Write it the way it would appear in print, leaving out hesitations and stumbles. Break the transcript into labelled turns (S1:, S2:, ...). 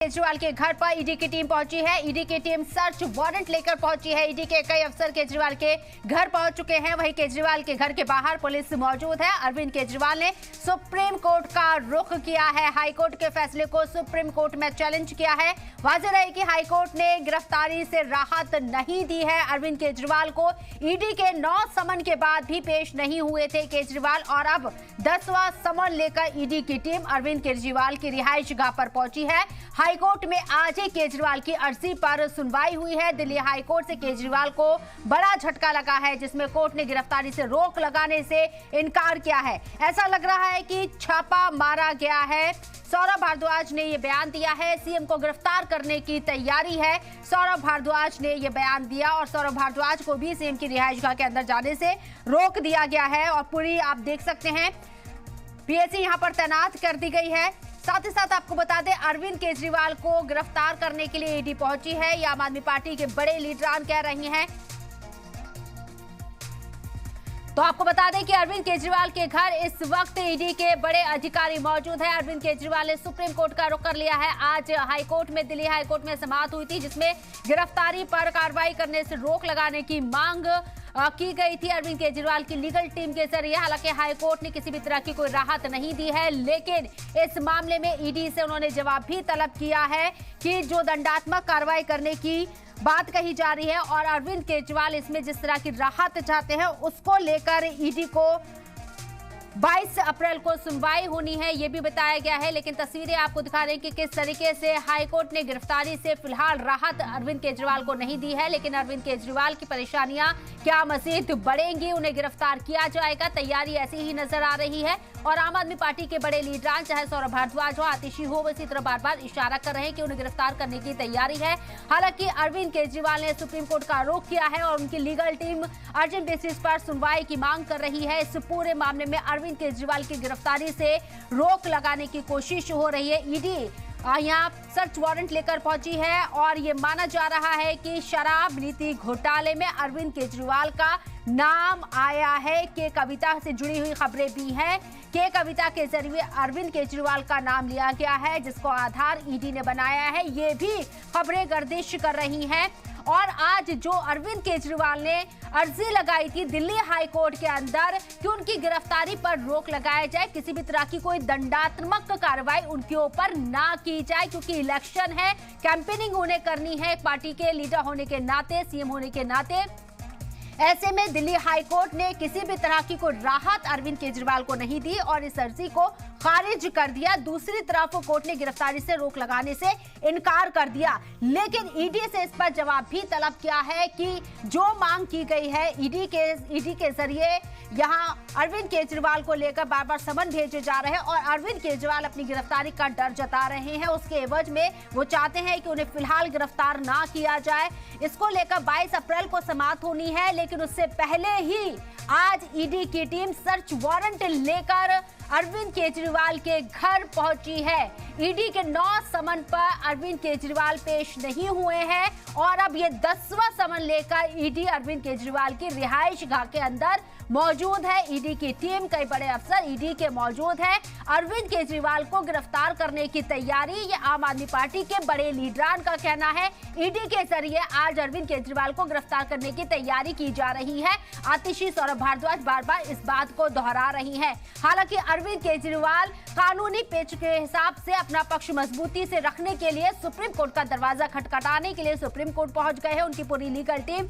S1: केजरीवाल के घर पर ईडी की टीम पहुंची है। ईडी की टीम सर्च वारंट लेकर पहुंची है। ईडी के कई अफसर केजरीवाल के घर पहुंच चुके हैं। वहीं केजरीवाल के घर के बाहर पुलिस मौजूद है। अरविंद केजरीवाल ने सुप्रीम कोर्ट का रुख किया है। हाईकोर्ट के फैसले को सुप्रीम कोर्ट में चैलेंज किया है। वाज़ेह रहे कि हाईकोर्ट ने गिरफ्तारी से राहत नहीं दी है। अरविंद केजरीवाल को ईडी के 9 समन के बाद भी पेश नहीं हुए थे केजरीवाल, और अब 10वां समन लेकर ईडी की टीम अरविंद केजरीवाल की रिहाइशगाह पर पहुंची है। हाईकोर्ट में आज ही केजरीवाल की अर्जी पर सुनवाई हुई है। दिल्ली हाईकोर्ट से केजरीवाल को बड़ा झटका लगा है, जिसमें कोर्ट ने गिरफ्तारी से रोक लगाने से इनकार किया है। ऐसा लग रहा है कि छापा मारा गया है। सौरभ भारद्वाज ने यह बयान दिया है। सीएम को गिरफ्तार करने की तैयारी है, सौरभ भारद्वाज ने यह बयान दिया, और सौरभ भारद्वाज को भी सीएम की रिहाइशगाह के अंदर जाने से रोक दिया गया है। और पूरी आप देख सकते हैं पीएसी यहां पर तैनात कर दी गई है। साथ ही साथ आपको बता दें, अरविंद केजरीवाल को गिरफ्तार करने के लिए ईडी पहुंची है। ये आम आदमी पार्टी के बड़े लीडरान कह रही हैं। तो आपको बता दें कि अरविंद केजरीवाल के घर इस वक्त ईडी के बड़े अधिकारी मौजूद हैं। अरविंद केजरीवाल ने सुप्रीम कोर्ट का रुख कर लिया है। आज हाईकोर्ट में, दिल्ली हाईकोर्ट में समाअत हुई थी, जिसमें गिरफ्तारी पर कार्रवाई करने से रोक लगाने की मांग की गई थी अरविंद केजरीवाल की लीगल टीम के जरिए। हालांकि हाईकोर्ट ने किसी भी तरह की कोई राहत नहीं दी है, लेकिन इस मामले में ईडी से उन्होंने जवाब भी तलब किया है कि जो दंडात्मक कार्रवाई करने की बात कही जा रही है और अरविंद केजरीवाल इसमें जिस तरह की राहत चाहते हैं, उसको लेकर ईडी को 22 अप्रैल को सुनवाई होनी है, ये भी बताया गया है। लेकिन तस्वीरें आपको दिखा रहे हैं कि किस तरीके से हाईकोर्ट ने गिरफ्तारी से फिलहाल राहत अरविंद केजरीवाल को नहीं दी है। लेकिन अरविंद केजरीवाल की परेशानियां क्या मजीद बढ़ेंगी, उन्हें गिरफ्तार किया जाएगा, तैयारी ऐसी ही नजर आ रही है। और आम आदमी पार्टी के बड़े लीडरान, चाहे सौरभ भारद्वाज हो, आतिशी हो, इसी तरह बार बार इशारा कर रहे हैं कि उन्हें गिरफ्तार करने की तैयारी है। हालांकि अरविंद केजरीवाल ने सुप्रीम कोर्ट का रुख किया है और उनकी लीगल टीम अर्जेंट बेसिस पर सुनवाई की मांग कर रही है। इस पूरे मामले में अरविंद केजरीवाल की गिरफ्तारी से रोक लगाने की कोशिश हो रही है। ईडी यहाँ सर्च वारंट लेकर पहुंची है और ये माना जा रहा है कि शराब नीति घोटाले में अरविंद केजरीवाल का नाम आया है। के कविता से जुड़ी हुई खबरें भी हैं। के कविता के जरिए अरविंद केजरीवाल का नाम लिया गया है, जिसको आधार ईडी ने बनाया है। ये भी खबरें गर्दिश कर रही हैं। और आज जो अरविंद केजरीवाल ने अर्जी लगाई थी दिल्ली हाई कोर्ट के अंदर कि उनकी गिरफ्तारी पर रोक लगाया जाए, किसी भी तरह की कोई दंडात्मक कार्रवाई उनके ऊपर ना की जाए, क्योंकि इलेक्शन है, कैंपेनिंग उन्हें करनी है पार्टी के लीडर होने के नाते, सीएम होने के नाते। ऐसे में दिल्ली हाई कोर्ट ने किसी भी तरह की कोई राहत अरविंद केजरीवाल को नहीं दी और इस अर्जी को खारिज कर दिया। दूसरी तरफ कोर्ट ने गिरफ्तारी से रोक लगाने से इनकार कर दिया, लेकिन ईडी से इस पर जवाब भी तलब किया है कि जो मांग की गई है ईडी के जरिए यहां अरविंद केजरीवाल को लेकर बार बार समन भेजे जा रहे हैं और अरविंद केजरीवाल अपनी गिरफ्तारी का डर जता रहे हैं। उसके एवज में वो चाहते हैं कि उन्हें फिलहाल गिरफ्तार ना किया जाए। इसको लेकर 22 अप्रैल को समाअत होनी है, लेकिन उससे पहले ही आज ईडी की टीम सर्च वारंट लेकर अरविंद केजरीवाल के घर पहुंची है। ईडी के 9 समन पर अरविंद केजरीवाल पेश नहीं हुए हैं और अब ये 10वां समन लेकर ईडी अरविंद केजरीवाल की रिहाइशगाह के अंदर मौजूद है। ईडी की टीम, कई बड़े अफसर ईडी के मौजूद हैं। अरविंद केजरीवाल को गिरफ्तार करने की तैयारी, ये आम आदमी पार्टी के बड़े लीडरान का कहना है। ईडी के जरिए आज अरविंद केजरीवाल को गिरफ्तार करने की तैयारी की जा रही है। आतिशी, सौरभ भारद्वाज बार बार इस बात को दोहरा रही हैं। हालांकि अरविंद केजरीवाल कानूनी पेच के हिसाब से अपना पक्ष मजबूती से रखने के लिए सुप्रीम कोर्ट का दरवाजा खटखटाने के लिए सुप्रीम कोर्ट पहुंच गए हैं। उनकी पूरी लीगल टीम